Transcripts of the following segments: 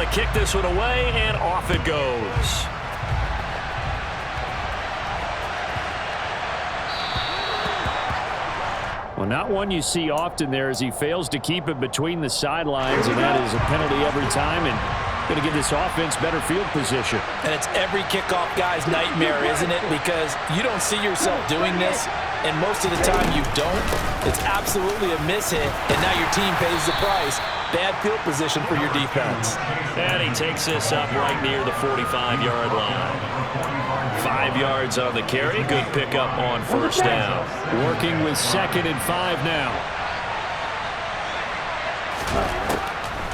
to kick this one away, and off it goes. Well, not one you see often there as he fails to keep it between the sidelines, and that is a penalty every time, and going to give this offense better field position. And it's every kickoff guy's nightmare, isn't it? Because you don't see yourself doing this, and most of the time you don't. It's absolutely a mishit, and now your team pays the price. Bad field position for your defense. And he takes this up right near the 45-yard line. 5 yards on the carry. Good pickup on first down. Working with 2nd and 5 now.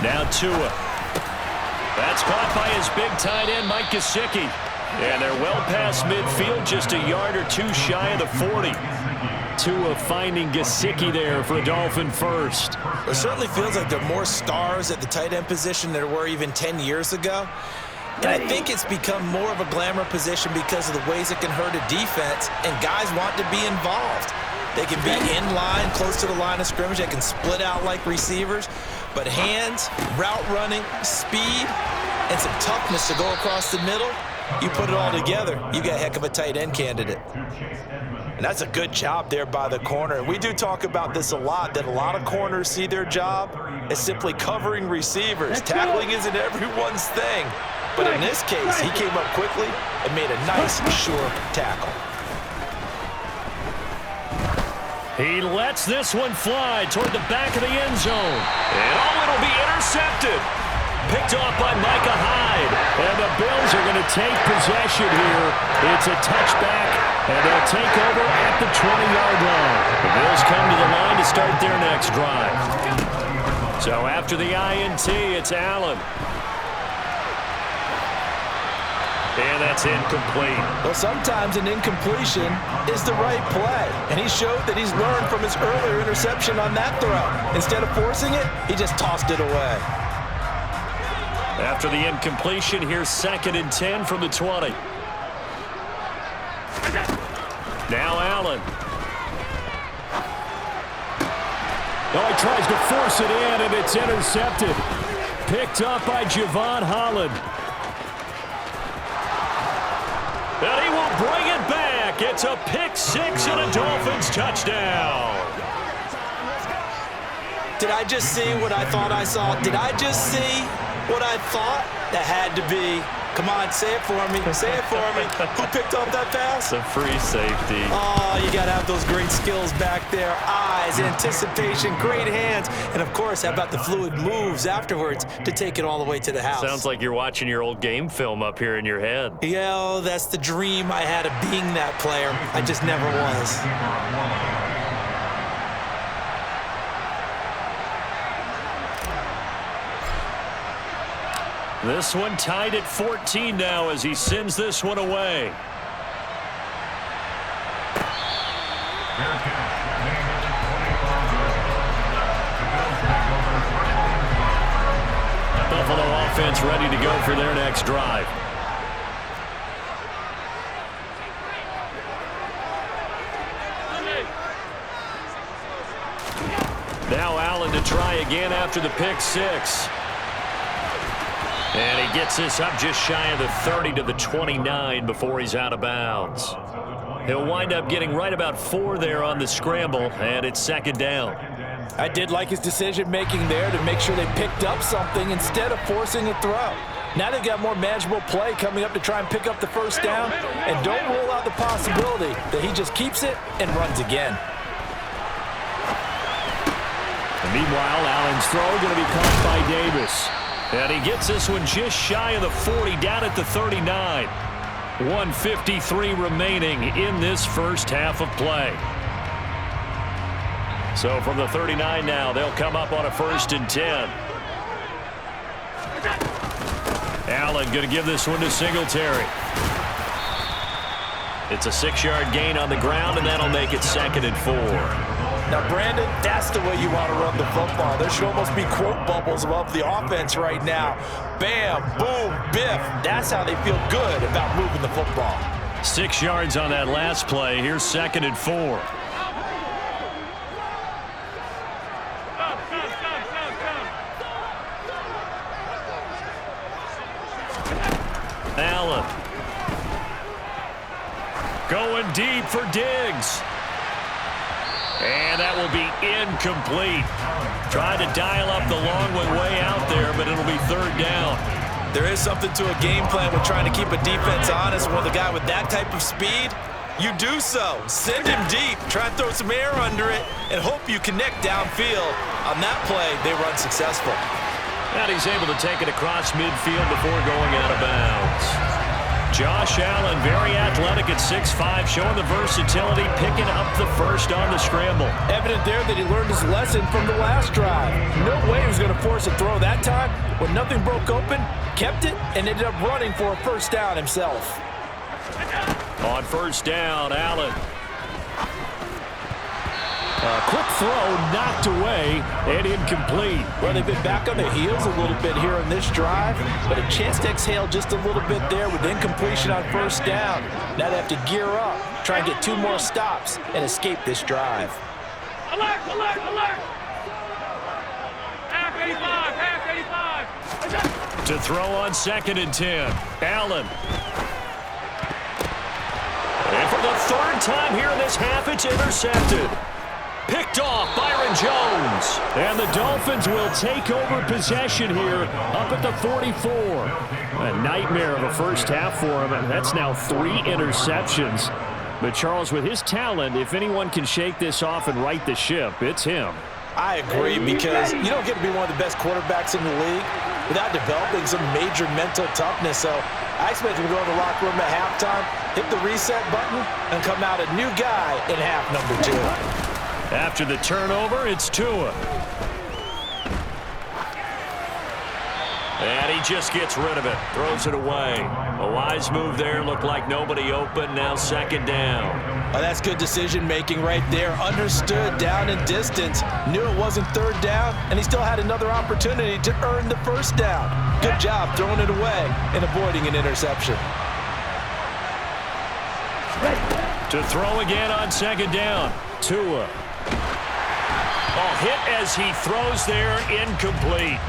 Now Tua. That's caught by his big tight end, Mike Gesicki. And they're well past midfield, just a yard or two shy of the 40. Tua finding Gesicki there for a Dolphin first. It certainly feels like there are more stars at the tight end position than there were even 10 years ago. And I think it's become more of a glamour position because of the ways it can hurt a defense, and guys want to be involved. They can be in line, close to the line of scrimmage. They can split out like receivers. But hands, route running, speed, and some toughness to go across the middle, you put it all together, you got a heck of a tight end candidate. And that's a good job there by the corner. And we do talk about this a lot, that a lot of corners see their job as simply covering receivers. Tackling isn't everyone's thing. But in this case, he came up quickly and made a nice, sure tackle. He lets this one fly toward the back of the end zone. And it'll be intercepted. Picked off by Micah Hyde. And the Bills are going to take possession here. It's a touchback, and they'll take over at the 20-yard line. The Bills come to the line to start their next drive. So after the INT, it's Allen. And that's incomplete. Well, sometimes an incompletion is the right play. And he showed that he's learned from his earlier interception on that throw. Instead of forcing it, he just tossed it away. After the incompletion, here's 2nd and 10 from the 20. Now Allen. Oh, he tries to force it in, and it's intercepted. Picked up by Javon Holland. And he will bring it back. It's a pick six and a Dolphins touchdown. Did I just see what I thought I saw? Did I just see what I thought? That had to be. Come on, say it for me. Say it for me. Who picked up that pass? It's a free safety. Oh, you got to have those great skills back there. Eyes, anticipation, great hands. And, of course, how about the fluid moves afterwards to take it all the way to the house? Sounds like you're watching your old game film up here in your head. Yeah, oh, that's the dream I had of being that player. I just never was. This one tied at 14 now as he sends this one away. Buffalo offense ready to go for their next drive. Now Allen to try again after the pick six. And he gets this up just shy of the 30 to the 29 before he's out of bounds. He'll wind up getting right about 4 there on the scramble, and it's 2nd down. I did like his decision-making there to make sure they picked up something instead of forcing a throw. Now they've got more manageable play coming up to try and pick up the first down, and don't rule out the possibility that he just keeps it and runs again. And meanwhile, Allen's throw going to be caught by Davis. And he gets this one just shy of the 40, down at the 39. 1:53 remaining in this first half of play. So from the 39 now, they'll come up on a 1st and 10. Allen going to give this one to Singletary. It's a 6-yard gain on the ground, and that'll make it 2nd and 4. Now, Brandon, that's the way you want to run the football. There should almost be quote bubbles above the offense right now. Bam, boom, biff. That's how they feel good about moving the football. 6 yards on that last play. Here's 2nd and 4. deep for Diggs. And that will be incomplete. Tried to dial up the long one way out there, but it'll be third down. There is something to a game plan with trying to keep a defense honest. With a guy with that type of speed, you do so. Send him deep. Try and throw some air under it and hope you connect downfield. On that play, they run successful. And he's able to take it across midfield before going out of bounds. Josh Allen, very athletic at 6'5", showing the versatility, picking up the first on the scramble. Evident there that he learned his lesson from the last drive. No way he was going to force a throw that time. When nothing broke open, kept it, and ended up running for a first down himself. On first down, Allen. A quick throw knocked away and incomplete. Well, they've been back on their heels a little bit here on this drive, but a chance to exhale just a little bit there with incompletion on first down. Now they have to gear up, try and get 2 more stops and escape this drive. Alert, alert, alert! Half 85, half 85. To throw on 2nd and 10, Allen. And for the 3rd time here in this half, it's intercepted. Picked off Byron Jones. And the Dolphins will take over possession here up at the 44. A nightmare of a first half for him, and that's now 3 interceptions. But Charles, with his talent, if anyone can shake this off and right the ship, it's him. I agree, because you don't get to be one of the best quarterbacks in the league without developing some major mental toughness. So I expect him to go in the locker room at halftime, hit the reset button, and come out a new guy in half number 2. After the turnover, it's Tua. And he just gets rid of it, throws it away. A wise move there, looked like nobody open, now 2nd down. Oh, that's good decision-making right there. Understood down and distance, knew it wasn't 3rd down, and he still had another opportunity to earn the first down. Good job throwing it away and avoiding an interception. To throw again on 2nd down, Tua. Oh, hit as he throws there, incomplete.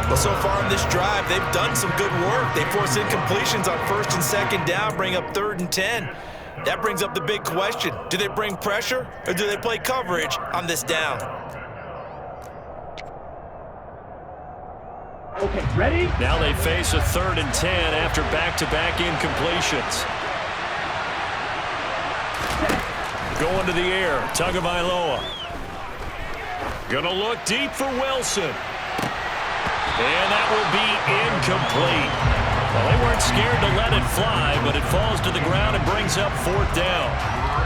Well, so far in this drive, they've done some good work. They force incompletions on 1st and 2nd down, bring up 3rd and 10. That brings up the big question. Do they bring pressure, or do they play coverage on this down? Okay, ready? Now they face a 3rd and 10 after back-to-back incompletions. Going to the air, Tagovailoa. Gonna look deep for Wilson. And that will be incomplete. Well, they weren't scared to let it fly, but it falls to the ground and brings up 4th down.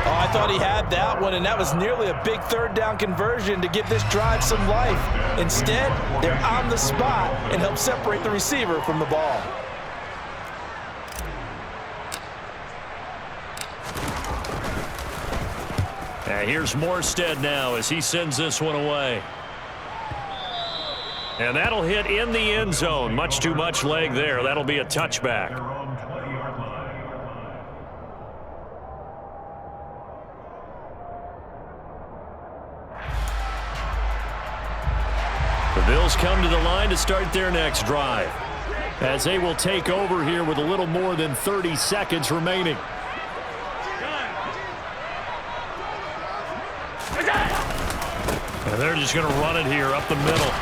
Oh, I thought he had that one, and that was nearly a big 3rd down conversion to give this drive some life. Instead, they're on the spot and help separate the receiver from the ball. Here's Morstead now as he sends this one away. And that'll hit in the end zone. Much too much leg there. That'll be a touchback. The Bills come to the line to start their next drive, as they will take over here with a little more than 30 seconds remaining. And they're just going to run it here up the middle.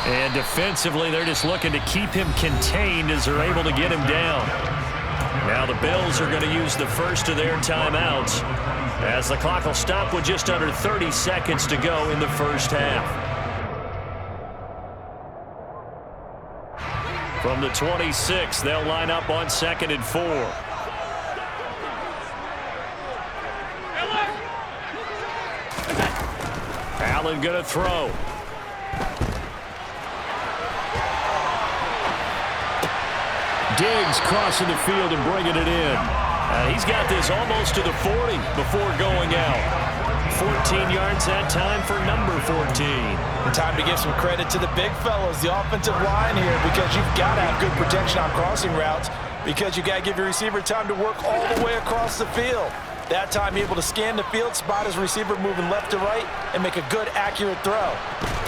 And defensively, they're just looking to keep him contained as they're able to get him down. Now the Bills are going to use the first of their timeouts, as the clock will stop with just under 30 seconds to go in the first half. From the 26, they'll line up on 2nd and 4. Allen going to throw. Diggs crossing the field and bringing it in. He's got this almost to the 40 before going out. 14 yards that time for number 14. And time to give some credit to the big fellas, the offensive line here, because you've got to have good protection on crossing routes, because you got to give your receiver time to work all the way across the field. That time able to scan the field, spot his receiver moving left to right, and make a good, accurate throw.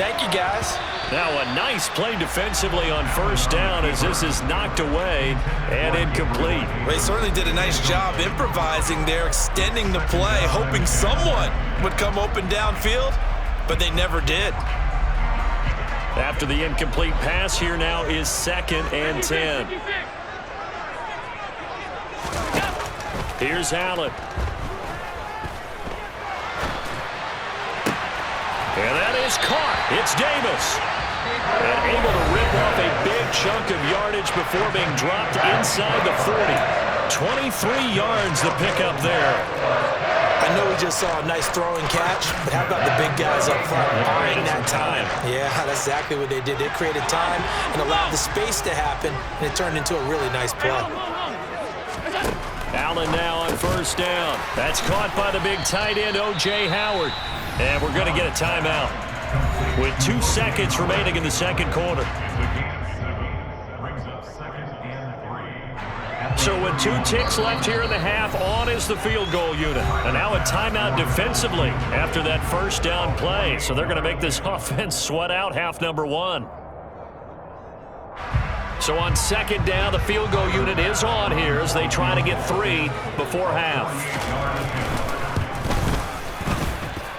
Thank you, guys. Now a nice play defensively on first down as this is knocked away and incomplete. They certainly did a nice job improvising there, extending the play, hoping someone would come open downfield, but they never did. After the incomplete pass, here now is 2nd and 10. Here's Allen. And that is caught. It's Davis. And able to rip off a big chunk of yardage before being dropped inside the 40. 23 yards the pickup there. I know we just saw a nice throwing catch, but how about the big guys up front buying that time? Yeah, that's exactly what they did. They created time and allowed the space to happen, and it turned into a really nice play. Allen now on first down. That's caught by the big tight end, O.J. Howard. And we're going to get a timeout with 2 seconds remaining in the second quarter. So with 2 ticks left here in the half, on is the field goal unit. And now a timeout defensively after that first down play. So they're going to make this offense sweat out half number 1. So on second down, the field goal unit is on here as they try to get 3 before half.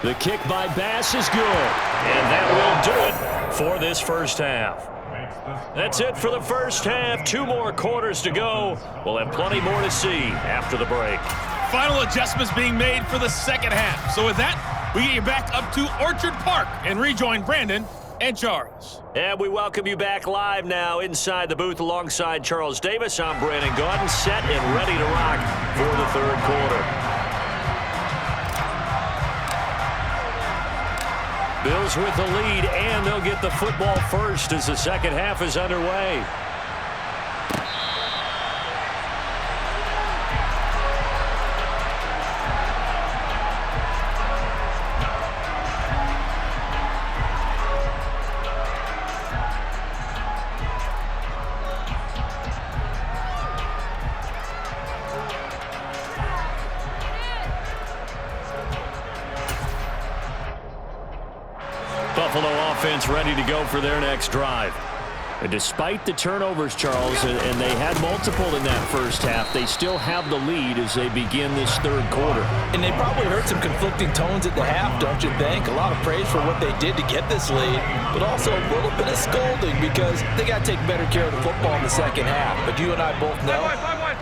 The kick by Bass is good, and that will do it for this first half. That's it for the first half. 2 more quarters to go. We'll have plenty more to see after the break. Final adjustments being made for the second half. So with that, we get you back up to Orchard Park and rejoin Brandon and Charles. And we welcome you back live now inside the booth alongside Charles Davis. I'm Brandon Gaudin, set and ready to rock for the third quarter. Bills with the lead, and they'll get the football first as the second half is underway. Buffalo offense ready to go for their next drive. And despite the turnovers, Charles, and they had multiple in that first half, they still have the lead as they begin this third quarter. And they probably heard some conflicting tones at the half, don't you think? A lot of praise for what they did to get this lead, but also a little bit of scolding because they got to take better care of the football in the second half. But you and I both know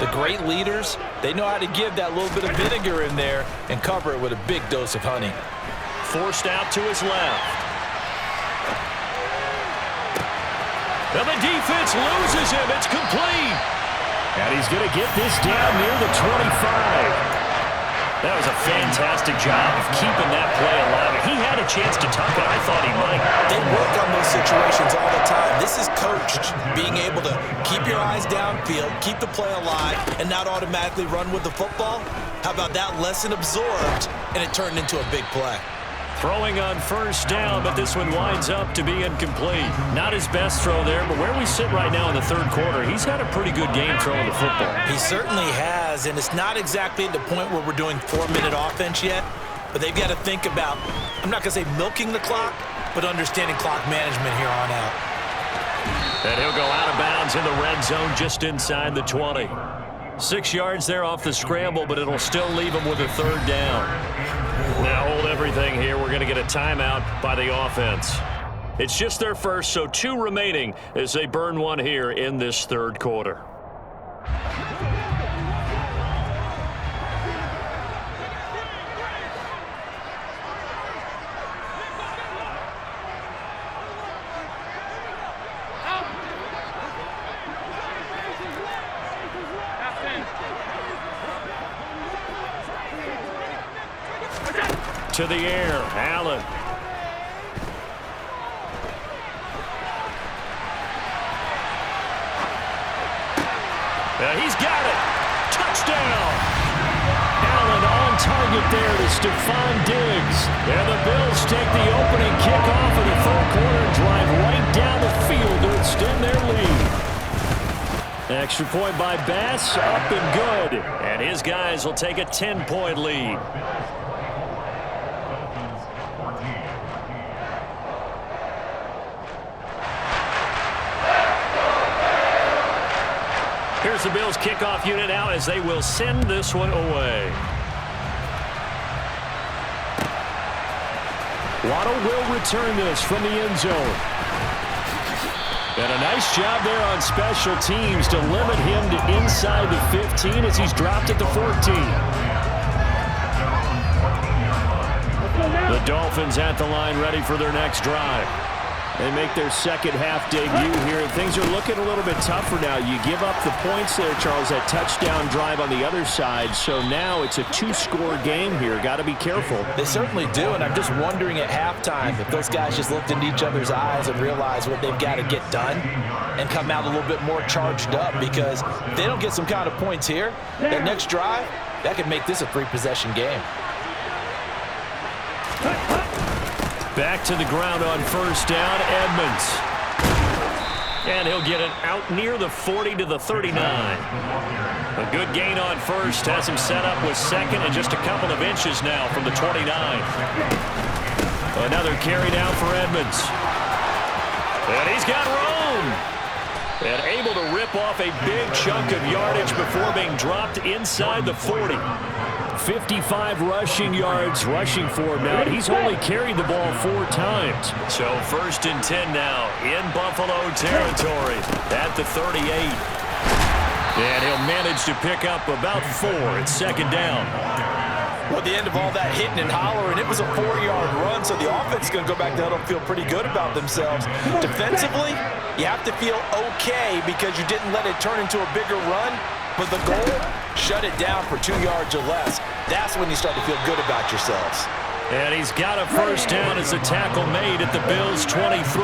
the great leaders, they know how to give that little bit of vinegar in there and cover it with a big dose of honey. Forced out to his left. And the defense loses him. It's complete. And he's going to get this down near the 25. That was a fantastic job of keeping that play alive. He had a chance to tuck it. I thought he might. They work on those situations all the time. This is coached, being able to keep your eyes downfield, keep the play alive, and not automatically run with the football. How about that lesson absorbed, and it turned into a big play. Throwing on first down, but this one winds up to be incomplete. Not his best throw there, but where we sit right now in the third quarter, he's had a pretty good game throwing the football. He certainly has, and it's not exactly at the point where we're doing 4-minute offense yet, but they've got to think about, I'm not going to say milking the clock, but understanding clock management here on out. And he'll go out of bounds in the red zone just inside the 20. 6 yards there off the scramble, but it'll still leave him with a third down. Now hold everything here. We're going to get a timeout by the offense. It's just their first, so 2 remaining as they burn one here in this third quarter. To the air, Allen. He's got it. Touchdown. Allen on target there to Stephon Diggs. And the Bills take the opening kickoff of the third quarter and drive right down the field to extend their lead. Extra point by Bass, up and good. And his guys will take a 10-point lead. Here's the Bills kickoff unit now as they will send this one away. Waddle will return this from the end zone. And a nice job there on special teams to limit him to inside the 15 as he's dropped at the 14. The Dolphins at the line ready for their next drive. They make their second half debut here, and things are looking a little bit tougher now. You give up the points there, Charles, that touchdown drive on the other side. So now it's a two-score game here. Got to be careful. They certainly do, and I'm just wondering at halftime if those guys just looked into each other's eyes and realized what they've got to get done and come out a little bit more charged up, because if they don't get some kind of points here, that next drive, that could make this a three-possession game. Back to the ground on first down, Edmonds. And he'll get it out near the 40 to the 39. A good gain on first has him set up with second and just a couple of inches now from the 29. Another carry down for Edmonds. And he's got room. And able to rip off a big chunk of yardage before being dropped inside the 40. 55 rushing yards rushing for him now. He's only carried the ball 4 times. So first and 10 now in Buffalo territory at the 38. And he'll manage to pick up about 4 at second down. Well, at the end of all that hitting and hollering, it was a 4-yard run, so the offense is going to go back there and feel pretty good about themselves. Defensively, you have to feel okay because you didn't let it turn into a bigger run. But the goal, shut it down for 2 yards or less. That's when you start to feel good about yourselves. And he's got a first down as a tackle made at the Bills' 23.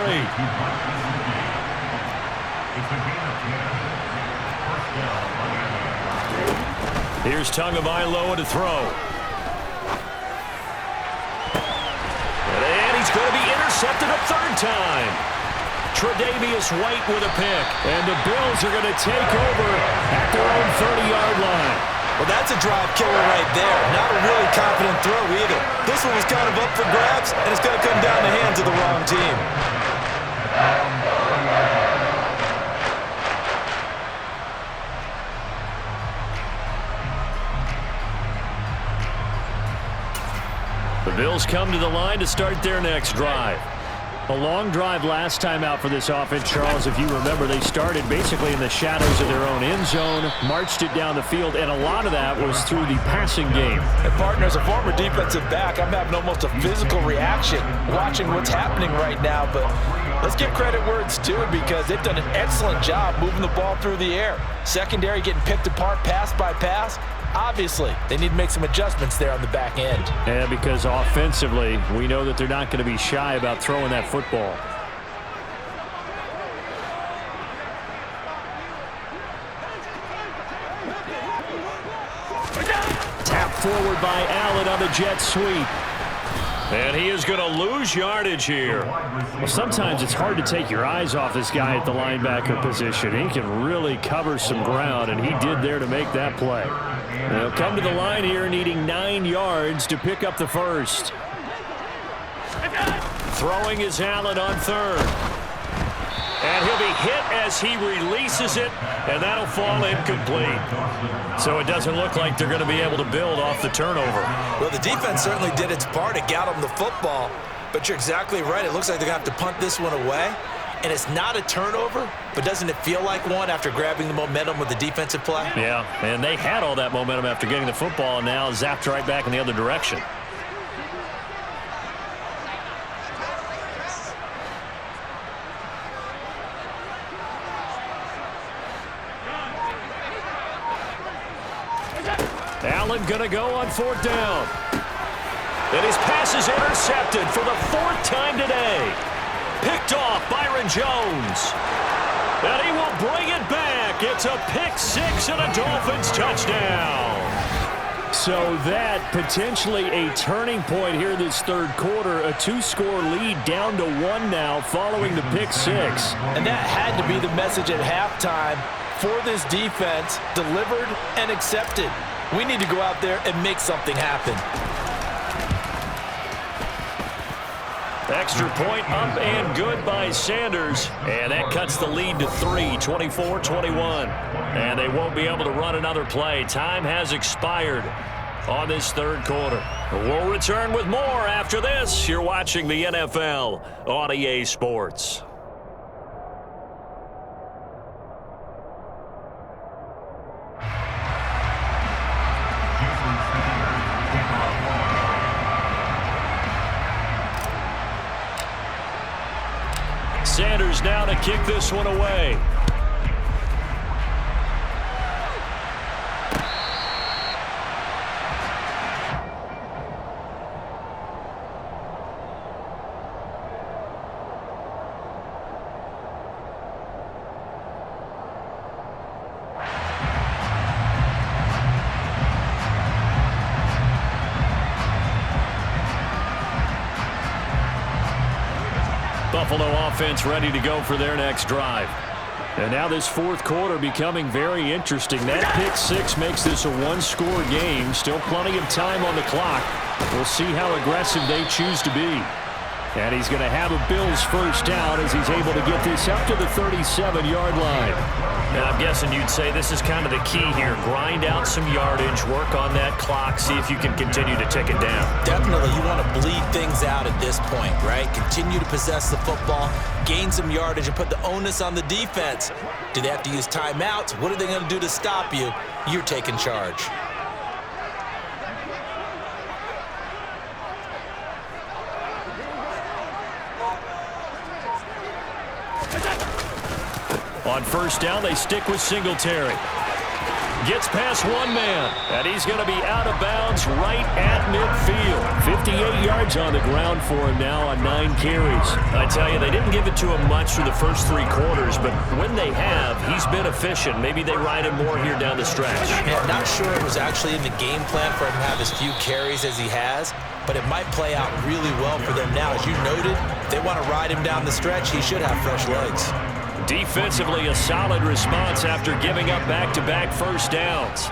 Here's Tagovailoa to throw. And he's going to be intercepted a third time. Tre'Davious White with a pick. And the Bills are going to take over at their own 30-yard line. Well, that's a drive killer right there. Not a really confident throw either. This one was kind of up for grabs, and it's going to come down the hands of the wrong team. The Bills come to the line to start their next drive. A long drive last time out for this offense, Charles. If you remember, they started basically in the shadows of their own end zone, marched it down the field, and a lot of that was through the passing game. And partner, as a former defensive back, I'm having almost a physical reaction watching what's happening right now. But let's give credit where it's due, because they've done an excellent job moving the ball through the air. Secondary getting picked apart pass by pass. Obviously, they need to make some adjustments there on the back end. Yeah, because offensively, we know that they're not going to be shy about throwing that football. Tap forward by Allen on the jet sweep. And he is going to lose yardage here. Well, sometimes it's hard to take your eyes off this guy at the linebacker position. He can really cover some ground, and he did there to make that play. They'll come to the line here needing 9 yards to pick up the first. Throwing is Allen on third. And he'll be hit as he releases it, and that'll fall incomplete. So it doesn't look like they're going to be able to build off the turnover. Well, the defense certainly did its part to get them the football, but you're exactly right. It looks like they're going to have to punt this one away. And it's not a turnover, but doesn't it feel like one after grabbing the momentum with the defensive play? Yeah, and they had all that momentum after getting the football, and now zapped right back in the other direction. Allen going to go on fourth down. And his pass is intercepted for the 4th time today. Picked off Byron Jones. And he will bring it back. It's a pick 6 and a Dolphins touchdown. So that potentially a turning point here this third quarter. A 2-score lead down to 1 now following the pick 6. And that had to be the message at halftime for this defense, delivered and accepted. We need to go out there and make something happen. Extra point up and good by Sanders. And that cuts the lead to 3, 24-21. And they won't be able to run another play. Time has expired on this third quarter. We'll return with more after this. You're watching the NFL on EA Sports. Sanders now to kick this one away. Buffalo offense ready to go for their next drive. And now this fourth quarter becoming very interesting. That pick six makes this a one-score game. Still plenty of time on the clock. We'll see how aggressive they choose to be. And he's going to have a Bills first down as he's able to get this up to the 37-yard line. And I'm guessing you'd say this is kind of the key here. Grind out some yardage, work on that clock, see if you can continue to tick it down. Definitely, you want to bleed things out at this point, right? Continue to possess the football, gain some yardage, and put the onus on the defense. Do they have to use timeouts? What are they going to do to stop you? You're taking charge. On first down, they stick with Singletary. Gets past one man, and he's going to be out of bounds right at midfield. 58 yards on the ground for him now on 9 carries. I tell you, they didn't give it to him much through the first 3 quarters, but when they have, he's been efficient. Maybe they ride him more here down the stretch. Yeah, not sure it was actually in the game plan for him to have as few carries as he has, but it might play out really well for them now. As you noted, if they want to ride him down the stretch, he should have fresh legs. Defensively, a solid response after giving up back-to-back first downs.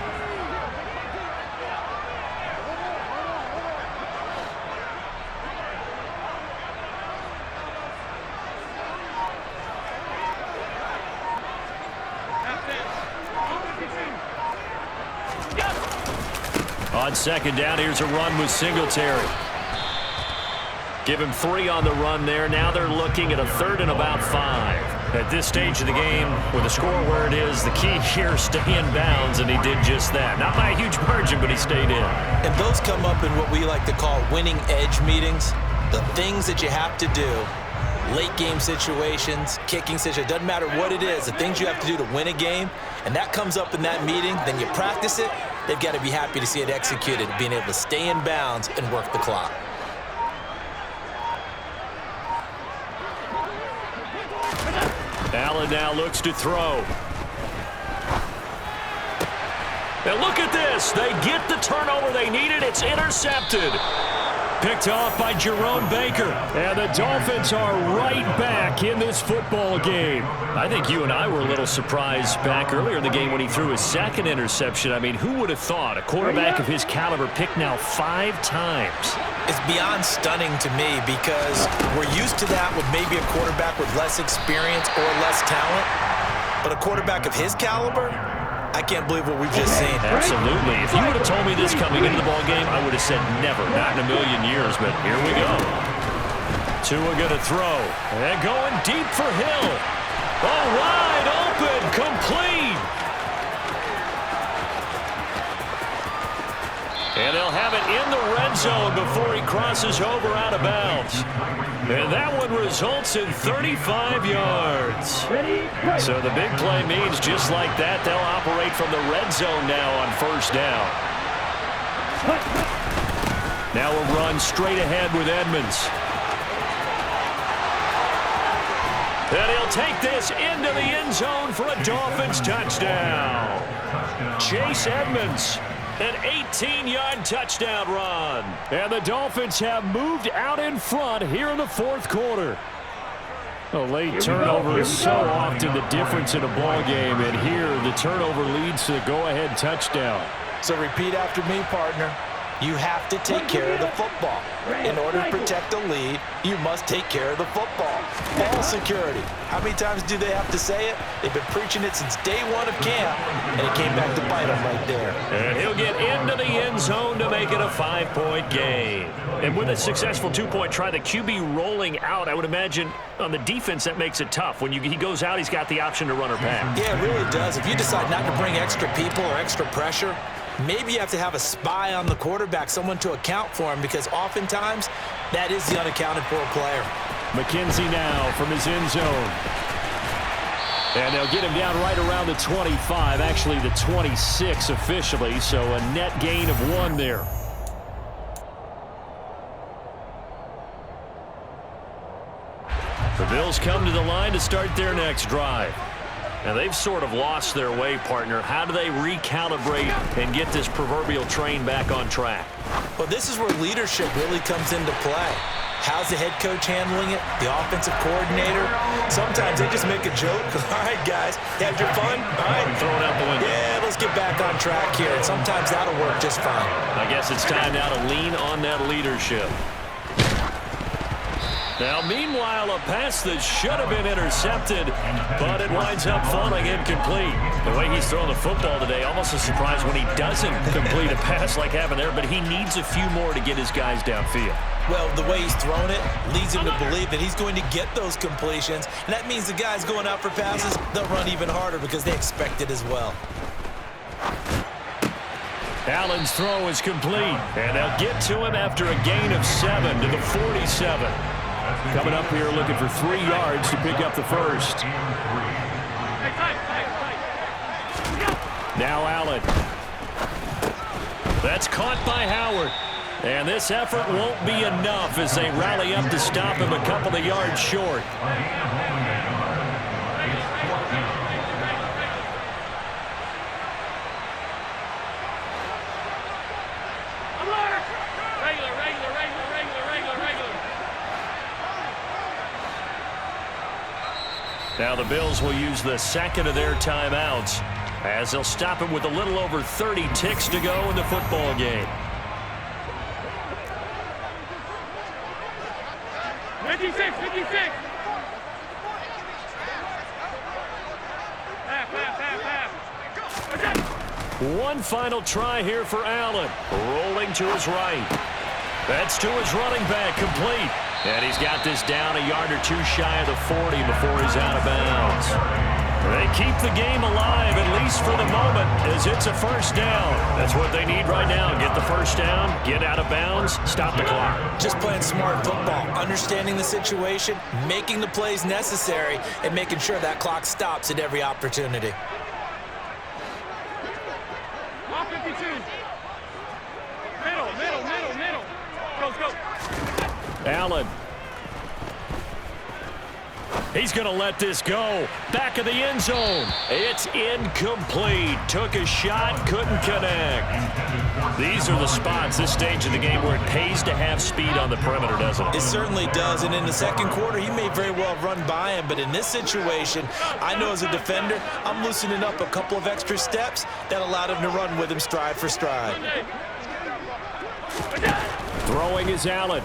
On second down, here's a run with Singletary. Give him 3 on the run there. Now they're looking at a 3rd and about 5. At this stage of the game, with the score where it is, the key here is stay in bounds, and he did just that. Not by a huge margin, but he stayed in. And those come up in what we like to call winning edge meetings. The things that you have to do, late game situations, kicking situations, doesn't matter what it is, the things you have to do to win a game, and that comes up in that meeting, then you practice it, they've got to be happy to see it executed, being able to stay in bounds and work the clock. Allen now looks to throw. And look at this. They get the turnover they needed. It's intercepted. Picked off by Jerome Baker. And the Dolphins are right back in this football game. I think you and I were a little surprised back earlier in the game when he threw his 2nd interception. I mean, who would have thought a quarterback of his caliber picked now 5 times? It's beyond stunning to me because we're used to that with maybe a quarterback with less experience or less talent. But a quarterback of his caliber, I can't believe what we've just seen. Absolutely. If you would have told me this coming into the ball game, I would have said never, not in a million years, but here we go. Tua going to throw. And going deep for Hill. Oh, wide open, complete. And they'll have it in the red zone before he crosses over out of bounds. And that one results in 35 yards. So the big play means just like that, they'll operate from the red zone now on first down. Now a run straight ahead with Edmonds. And he'll take this into the end zone for a Dolphins touchdown. Chase Edmonds. An 18-yard touchdown run. And the Dolphins have moved out in front here in the fourth quarter. A late turnover is so often the difference in a ball game, and here the turnover leads to the go-ahead touchdown. So repeat after me, partner. You have to take care of the football. In order to protect the lead, you must take care of the football. Ball security. How many times do they have to say it? They've been preaching it since day one of camp, and it came back to bite them right there. And he'll get into the end zone to make it a 5-point game. And with a successful 2-point try, the QB rolling out, I would imagine on the defense that makes it tough. When he goes out, he's got the option to run or pass. Yeah, it really does. If you decide not to bring extra people or extra pressure, maybe you have to have a spy on the quarterback, someone to account for him, because oftentimes that is the unaccounted for player. McKenzie now from his end zone. And they'll get him down right around the 25, actually the 26 officially, so a net gain of 1 there. The Bills come to the line to start their next drive. And they've sort of lost their way, partner. How do they recalibrate and get this proverbial train back on track? Well, this is where leadership really comes into play. How's the head coach handling it? The offensive coordinator? Sometimes they just make a joke. All right, guys, you had your fun? All right. Throw it out the window. Yeah, let's get back on track here. And sometimes that'll work just fine. I guess it's time now to lean on that leadership. Now, meanwhile, a pass that should have been intercepted, but it winds up falling incomplete. The way he's throwing the football today, almost a surprise when he doesn't complete a pass like happened there, but he needs a few more to get his guys downfield. Well, the way he's throwing it leads him to believe that he's going to get those completions, and that means the guys going out for passes, they'll run even harder because they expect it as well. Allen's throw is complete, and they'll get to him after a gain of 7 to the 47. Coming up here looking for 3 yards to pick up the first. Now Allen. That's caught by Howard. And this effort won't be enough as they rally up to stop him a couple of yards short. Now the Bills will use the second of their timeouts as they'll stop him with a little over 30 ticks to go in the football game. 56, 56. One final try here for Allen. Rolling to his right. That's to his running back, complete. And he's got this down a yard or 2 shy of the 40 before he's out of bounds. They keep the game alive, at least for the moment, as it's a first down. That's what they need right now. Get the first down, get out of bounds, stop the clock. Just playing smart football, understanding the situation, making the plays necessary, and making sure that clock stops at every opportunity. 52. Middle. Go. Allen. He's going to let this go. Back of the end zone. It's incomplete. Took a shot, couldn't connect. These are the spots, this stage of the game, where it pays to have speed on the perimeter, doesn't it? It certainly does, and in the second quarter, he may very well run by him, but in this situation, I know as a defender, I'm loosening up a couple of extra steps that allowed him to run with him stride for stride. Throwing is Allen.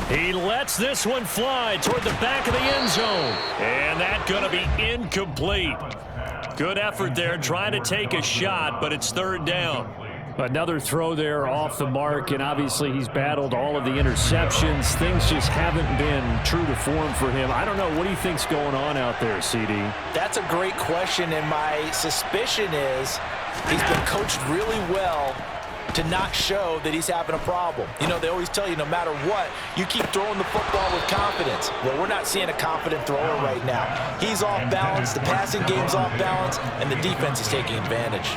He lets this one fly toward the back of the end zone. And that's going to be incomplete. Good effort there, trying to take a shot, but it's third down. Another throw there off the mark, and obviously he's battled all of the interceptions. Things just haven't been true to form for him. I don't know. What do you think's going on out there, CD? That's a great question, and my suspicion is he's been coached really well to not show that he's having a problem. You know, they always tell you no matter what, you keep throwing the football with confidence. Well, we're not seeing a confident thrower right now. He's off balance, the passing game's off balance, and the defense is taking advantage.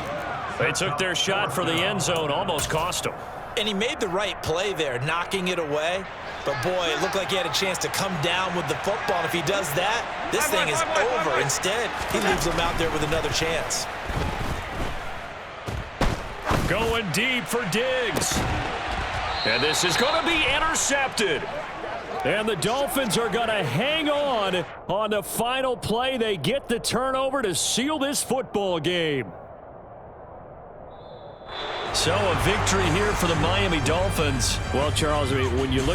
They took their shot for the end zone, almost cost him. And he made the right play there, knocking it away. But, boy, it looked like he had a chance to come down with the football. And if he does that, this thing is over. Instead, he leaves him out there with another chance. Going deep for Diggs. And this is going to be intercepted. And the Dolphins are going to hang on the final play. They get the turnover to seal this football game. So a victory here for the Miami Dolphins. Well, Charles, I mean, when you look at